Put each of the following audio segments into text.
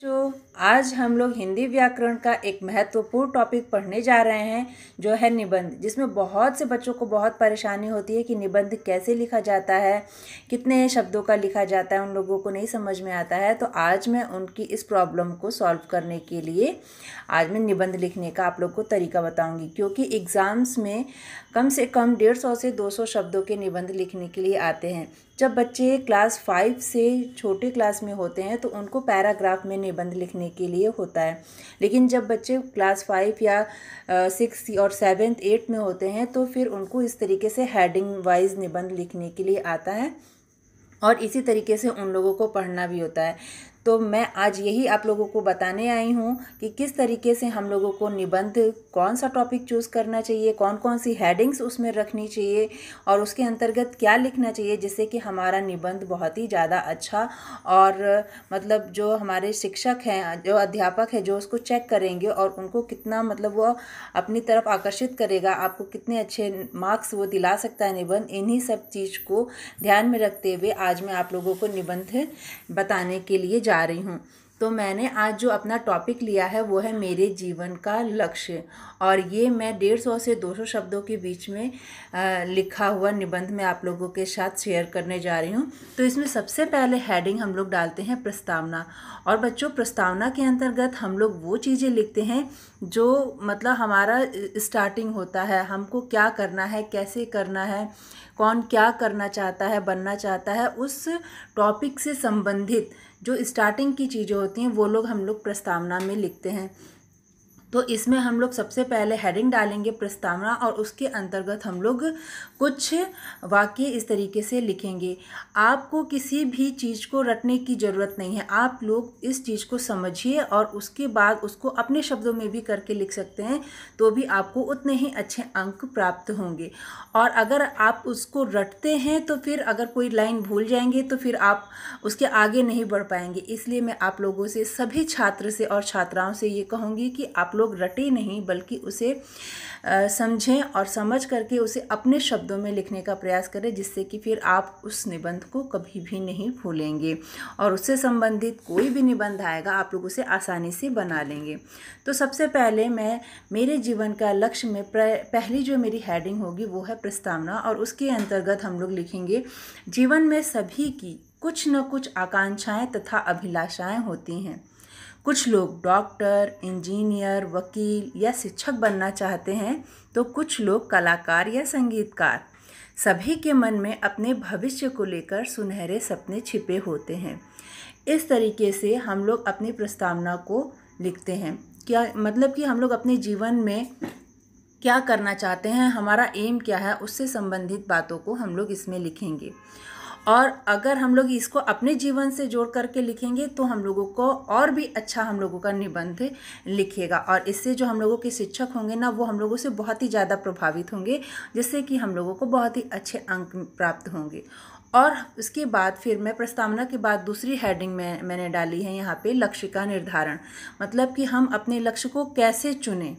तो आज हम लोग हिंदी व्याकरण का एक महत्वपूर्ण टॉपिक पढ़ने जा रहे हैं जो है निबंध, जिसमें बहुत से बच्चों को बहुत परेशानी होती है कि निबंध कैसे लिखा जाता है, कितने शब्दों का लिखा जाता है, उन लोगों को नहीं समझ में आता है। तो आज मैं उनकी इस प्रॉब्लम को सॉल्व करने के लिए आज मैं निबंध लिखने का आप लोग को तरीका बताऊंगी, क्योंकि एग्ज़ाम्स में कम से कम 150 से 200 शब्दों के निबंध लिखने के लिए आते हैं। जब बच्चे क्लास 5 से छोटे क्लास में होते हैं तो उनको पैराग्राफ में निबंध लिखने के लिए होता है, लेकिन जब बच्चे क्लास 5 या 6 और 7 8 में होते हैं तो फिर उनको इस तरीके से हेडिंग वाइज निबंध लिखने के लिए आता है और इसी तरीके से उन लोगों को पढ़ना भी होता है। तो मैं आज यही आप लोगों को बताने आई हूँ कि किस तरीके से हम लोगों को निबंध, कौन सा टॉपिक चूज़ करना चाहिए, कौन कौन सी हेडिंग्स उसमें रखनी चाहिए और उसके अंतर्गत क्या लिखना चाहिए, जिससे कि हमारा निबंध बहुत ही ज़्यादा अच्छा और मतलब जो हमारे शिक्षक हैं, जो अध्यापक है, जो उसको चेक करेंगे और उनको कितना मतलब वो अपनी तरफ आकर्षित करेगा, आपको कितने अच्छे मार्क्स वो दिला सकता है निबंध। इन्हीं सब चीज़ को ध्यान में रखते हुए आज मैं आप लोगों को निबंध बताने के लिए जा रही हूँ। तो मैंने आज जो अपना टॉपिक लिया है वो है मेरे जीवन का लक्ष्य, और ये मैं 150 से 200 शब्दों के बीच में लिखा हुआ निबंध मैं आप लोगों के साथ शेयर करने जा रही हूँ। तो इसमें सबसे पहले हेडिंग हम लोग डालते हैं प्रस्तावना। और बच्चों, प्रस्तावना के अंतर्गत हम लोग वो चीज़ें लिखते हैं जो मतलब हमारा स्टार्टिंग होता है, हमको क्या करना है, कैसे करना है, कौन क्या करना चाहता है, बनना चाहता है, उस टॉपिक से संबंधित जो स्टार्टिंग की चीज़ें होती हैं वो लोग हम लोग प्रस्तावना में लिखते हैं। तो इसमें हम लोग सबसे पहले हेडिंग डालेंगे प्रस्तावना, और उसके अंतर्गत हम लोग कुछ वाक्य इस तरीके से लिखेंगे। आपको किसी भी चीज़ को रटने की ज़रूरत नहीं है, आप लोग इस चीज़ को समझिए और उसके बाद उसको अपने शब्दों में भी करके लिख सकते हैं, तो भी आपको उतने ही अच्छे अंक प्राप्त होंगे। और अगर आप उसको रटते हैं तो फिर अगर कोई लाइन भूल जाएंगे तो फिर आप उसके आगे नहीं बढ़ पाएंगे। इसलिए मैं आप लोगों से, सभी छात्र से और छात्राओं से ये कहूँगी कि आप लोग रटे नहीं, बल्कि उसे समझें और समझ करके उसे अपने शब्दों में लिखने का प्रयास करें, जिससे कि फिर आप उस निबंध को कभी भी नहीं भूलेंगे और उससे संबंधित कोई भी निबंध आएगा आप लोग उसे आसानी से बना लेंगे। तो सबसे पहले मैं मेरे जीवन का लक्ष्य में पहली जो मेरी हेडिंग होगी वो है प्रस्तावना, और उसके अंतर्गत हम लोग लिखेंगे जीवन में सभी की कुछ न कुछ आकांक्षाएं तथा अभिलाषाएं होती हैं। कुछ लोग डॉक्टर, इंजीनियर, वकील या शिक्षक बनना चाहते हैं, तो कुछ लोग कलाकार या संगीतकार। सभी के मन में अपने भविष्य को लेकर सुनहरे सपने छिपे होते हैं। इस तरीके से हम लोग अपनी प्रस्तावना को लिखते हैं। क्या मतलब कि हम लोग अपने जीवन में क्या करना चाहते हैं, हमारा एम क्या है, उससे संबंधित बातों को हम लोग इसमें लिखेंगे। और अगर हम लोग इसको अपने जीवन से जोड़ करके लिखेंगे तो हम लोगों को और भी अच्छा हम लोगों का निबंध लिखेगा, और इससे जो हम लोगों के शिक्षक होंगे ना, वो हम लोगों से बहुत ही ज़्यादा प्रभावित होंगे, जिससे कि हम लोगों को बहुत ही अच्छे अंक प्राप्त होंगे। और उसके बाद फिर मैं प्रस्तावना के बाद दूसरी हेडिंग में मैंने डाली है यहाँ पे लक्ष्य का निर्धारण, मतलब कि हम अपने लक्ष्य को कैसे चुनें।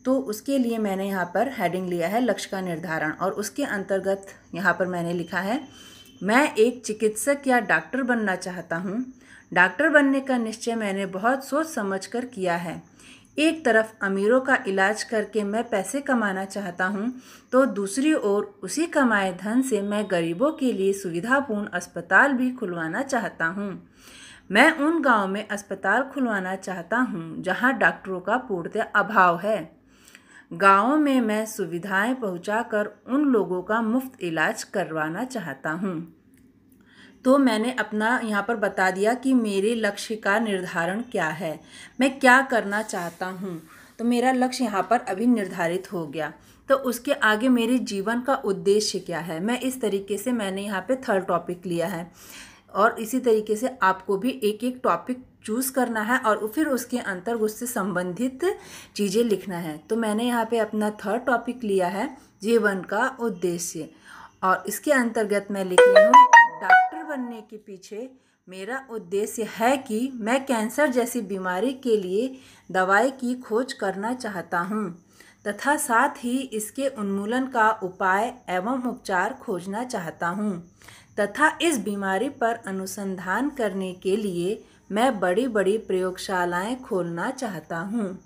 तो उसके लिए मैंने यहाँ पर हेडिंग लिया है लक्ष्य का निर्धारण, और उसके अंतर्गत यहाँ पर मैंने लिखा है मैं एक चिकित्सक या डॉक्टर बनना चाहता हूँ। डॉक्टर बनने का निश्चय मैंने बहुत सोच समझकर किया है। एक तरफ अमीरों का इलाज करके मैं पैसे कमाना चाहता हूँ, तो दूसरी ओर उसी कमाए धन से मैं गरीबों के लिए सुविधापूर्ण अस्पताल भी खुलवाना चाहता हूँ। मैं उन गाँव में अस्पताल खुलवाना चाहता हूँ जहाँ डॉक्टरों का पूर्णतः अभाव है। गाँवों में मैं सुविधाएं पहुंचाकर उन लोगों का मुफ्त इलाज करवाना चाहता हूं। तो मैंने अपना यहाँ पर बता दिया कि मेरे लक्ष्य का निर्धारण क्या है, मैं क्या करना चाहता हूँ। तो मेरा लक्ष्य यहाँ पर अभी निर्धारित हो गया। तो उसके आगे मेरे जीवन का उद्देश्य क्या है, मैं इस तरीके से मैंने यहाँ पे थर्ड टॉपिक लिया है, और इसी तरीके से आपको भी एक एक टॉपिक चूज़ करना है और फिर उसके अंतर्गत उससे संबंधित चीज़ें लिखना है। तो मैंने यहाँ पे अपना थर्ड टॉपिक लिया है जीवन का उद्देश्य, और इसके अंतर्गत मैं लिख रही हूँ डॉक्टर बनने के पीछे मेरा उद्देश्य है कि मैं कैंसर जैसी बीमारी के लिए दवाई की खोज करना चाहता हूँ तथा साथ ही इसके उन्मूलन का उपाय एवं उपचार खोजना चाहता हूँ तथा इस बीमारी पर अनुसंधान करने के लिए मैं बड़ी बड़ी प्रयोगशालाएं खोलना चाहता हूँ।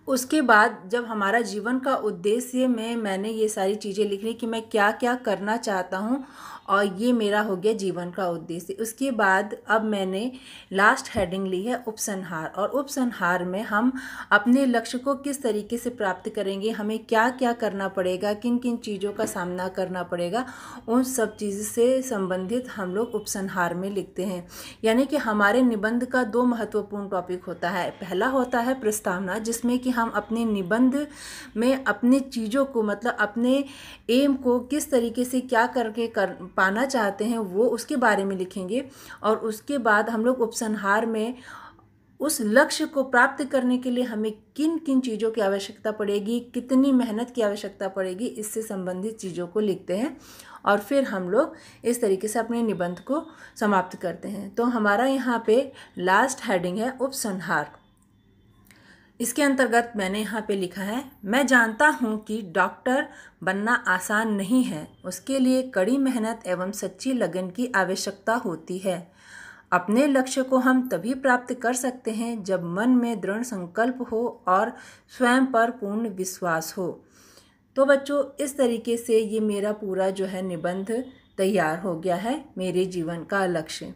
उसके बाद जब हमारा जीवन का उद्देश्य में मैंने ये सारी चीज़ें लिख ली कि मैं क्या क्या करना चाहता हूँ और ये मेरा हो गया जीवन का उद्देश्य। उसके बाद अब मैंने लास्ट हेडिंग ली है उपसंहार, और उपसंहार में हम अपने लक्ष्य को किस तरीके से प्राप्त करेंगे, हमें क्या क्या करना पड़ेगा, किन किन चीज़ों का सामना करना पड़ेगा, उन सब चीज़ से संबंधित हम लोग उपसंहार में लिखते हैं। यानी कि हमारे निबंध का दो महत्वपूर्ण टॉपिक होता है। पहला होता है प्रस्तावना, जिसमें कि हम अपने निबंध में अपनी चीज़ों को, मतलब अपने एम को किस तरीके से क्या करके पाना चाहते हैं वो उसके बारे में लिखेंगे। और उसके बाद हम लोग उपसंहार में उस लक्ष्य को प्राप्त करने के लिए हमें किन किन चीज़ों की आवश्यकता पड़ेगी, कितनी मेहनत की आवश्यकता पड़ेगी, इससे संबंधित चीज़ों को लिखते हैं। और फिर हम लोग इस तरीके से अपने निबंध को समाप्त करते हैं। तो हमारा यहाँ पे लास्ट हेडिंग है उपसंहार। इसके अंतर्गत मैंने यहाँ पे लिखा है, मैं जानता हूँ कि डॉक्टर बनना आसान नहीं है। उसके लिए कड़ी मेहनत एवं सच्ची लगन की आवश्यकता होती है। अपने लक्ष्य को हम तभी प्राप्त कर सकते हैं जब मन में दृढ़ संकल्प हो और स्वयं पर पूर्ण विश्वास हो। तो बच्चों, इस तरीके से ये मेरा पूरा जो है निबंध तैयार हो गया है, मेरे जीवन का लक्ष्य।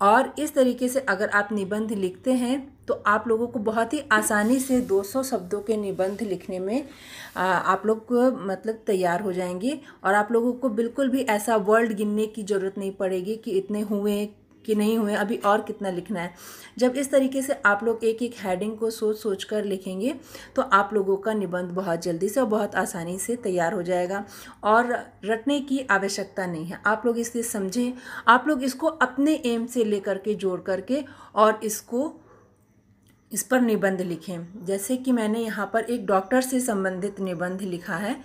और इस तरीके से अगर आप निबंध लिखते हैं तो आप लोगों को बहुत ही आसानी से 200 शब्दों के निबंध लिखने में आप लोग को मतलब तैयार हो जाएंगे। और आप लोगों को बिल्कुल भी ऐसा वर्ड गिनने की ज़रूरत नहीं पड़ेगी कि इतने हुए कि नहीं हुए, अभी और कितना लिखना है। जब इस तरीके से आप लोग एक एक हेडिंग को सोच सोच कर लिखेंगे तो आप लोगों का निबंध बहुत जल्दी से और बहुत आसानी से तैयार हो जाएगा और रटने की आवश्यकता नहीं है। आप लोग इसलिए समझें, आप लोग इसको अपने एम से लेकर के जोड़ करके और इस पर निबंध लिखें। जैसे कि मैंने यहाँ पर एक डॉक्टर से संबंधित निबंध लिखा है,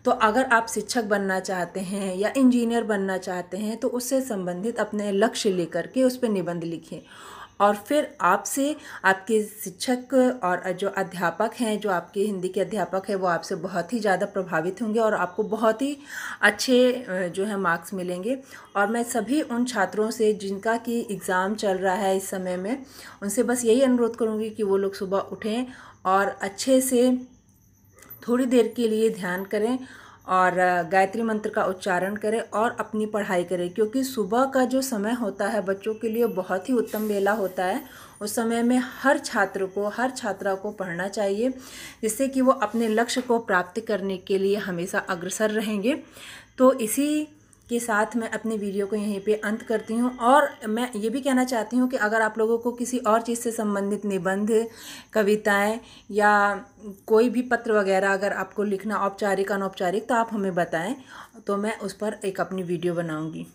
तो अगर आप शिक्षक बनना चाहते हैं या इंजीनियर बनना चाहते हैं तो उससे संबंधित अपने लक्ष्य लेकर के उस पर निबंध लिखें। और फिर आपसे आपके शिक्षक और जो अध्यापक हैं, जो आपके हिंदी के अध्यापक हैं, वो आपसे बहुत ही ज़्यादा प्रभावित होंगे और आपको बहुत ही अच्छे जो है मार्क्स मिलेंगे। और मैं सभी उन छात्रों से जिनका कि एग्ज़ाम चल रहा है इस समय में, उनसे बस यही अनुरोध करूँगी कि वो लोग सुबह उठें और अच्छे से थोड़ी देर के लिए ध्यान करें और गायत्री मंत्र का उच्चारण करें और अपनी पढ़ाई करें। क्योंकि सुबह का जो समय होता है बच्चों के लिए बहुत ही उत्तम वेला होता है। उस समय में हर छात्र को, हर छात्रा को पढ़ना चाहिए, जिससे कि वो अपने लक्ष्य को प्राप्त करने के लिए हमेशा अग्रसर रहेंगे। तो इसी के साथ मैं अपने वीडियो को यहीं पे अंत करती हूँ। और मैं ये भी कहना चाहती हूँ कि अगर आप लोगों को किसी और चीज़ से संबंधित निबंध, कविताएं या कोई भी पत्र वगैरह अगर आपको लिखना, औपचारिक अनौपचारिक, तो आप हमें बताएं, तो मैं उस पर एक अपनी वीडियो बनाऊँगी।